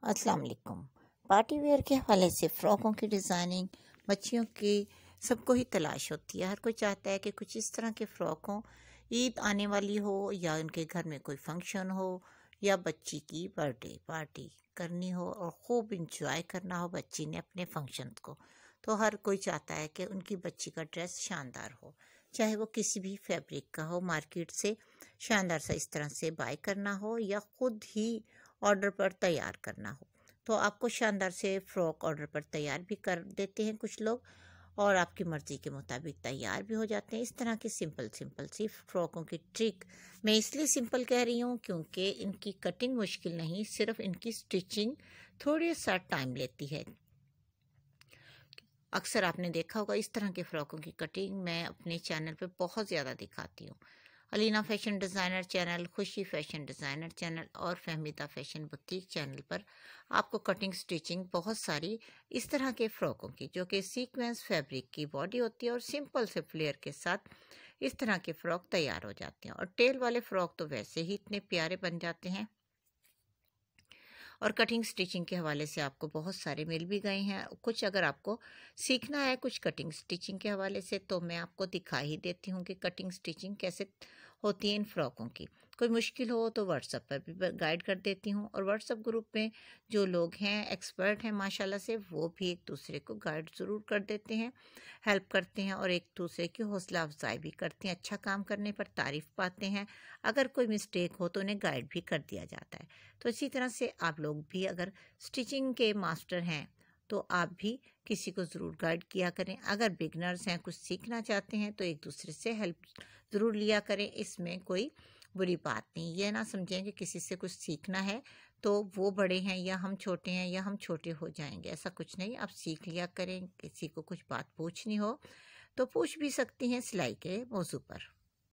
अस्सलाम वालेकुम। Party wear के हवाले से फ़्रॉकों की डिज़ाइनिंग बच्चियों की सबको ही तलाश होती है। हर कोई चाहता है कि कुछ इस तरह के फ़्रॉक हों, ईद आने वाली हो या उनके घर में कोई फंक्शन हो या बच्ची की बर्थडे पार्टी करनी हो और ख़ूब इंजॉय करना हो बच्ची ने अपने फंक्शन को। तो हर कोई चाहता है कि उनकी बच्ची का ड्रेस शानदार हो, चाहे वो किसी भी फैब्रिक का हो, मार्केट से शानदार सा इस तरह से बाय करना हो या ख़ुद ही ऑर्डर पर तैयार करना हो। तो आपको शानदार से फ़्रॉक ऑर्डर पर तैयार भी कर देते हैं कुछ लोग और आपकी मर्ज़ी के मुताबिक तैयार भी हो जाते हैं। इस तरह की सिंपल सिंपल सी फ़्रॉकों की ट्रिक मैं इसलिए सिंपल कह रही हूँ क्योंकि इनकी कटिंग मुश्किल नहीं, सिर्फ इनकी स्टिचिंग थोड़ी सा टाइम लेती है। अक्सर आपने देखा होगा इस तरह के फ़्रॉकों की कटिंग मैं अपने चैनल पे बहुत ज़्यादा दिखाती हूँ। अलीना फैशन डिज़ाइनर चैनल, खुशी फैशन डिज़ाइनर चैनल और फहमीदा फैशन बुटीक चैनल पर आपको कटिंग स्टिचिंग बहुत सारी इस तरह के फ़्रॉकों की जो कि सीक्वेंस फैब्रिक की बॉडी होती है और सिंपल से फ्लेयर के साथ इस तरह के फ़्रॉक तैयार हो जाते हैं। और टेल वाले फ़्रॉक तो वैसे ही इतने प्यारे बन जाते हैं और कटिंग स्टिचिंग के हवाले से आपको बहुत सारे मिल भी गए हैं। कुछ अगर आपको सीखना है कुछ कटिंग स्टिचिंग के हवाले से तो मैं आपको दिखा ही देती हूँ कि कटिंग स्टिचिंग कैसे होती है इन फ़्रॉकों की। कोई मुश्किल हो तो व्हाट्सएप पर भी गाइड कर देती हूँ और व्हाट्सएप ग्रुप में जो लोग हैं एक्सपर्ट हैं माशाल्लाह से वो भी एक दूसरे को गाइड ज़रूर कर देते हैं, हेल्प करते हैं और एक दूसरे की हौसला अफजाई भी करते हैं। अच्छा काम करने पर तारीफ़ पाते हैं, अगर कोई मिस्टेक हो तो उन्हें गाइड भी कर दिया जाता है। तो इसी तरह से आप लोग भी अगर स्टिचिंग के मास्टर हैं तो आप भी किसी को ज़रूर गाइड किया करें। अगर बिगनर्स हैं, कुछ सीखना चाहते हैं तो एक दूसरे से हेल्प ज़रूर लिया करें, इसमें कोई बुरी बात नहीं। ये ना समझें कि किसी से कुछ सीखना है तो वो बड़े हैं या हम छोटे हैं या हम छोटे हो जाएंगे, ऐसा कुछ नहीं। आप सीख लिया करें। किसी को कुछ बात पूछनी हो तो पूछ भी सकती हैं सिलाई के मौजू पर।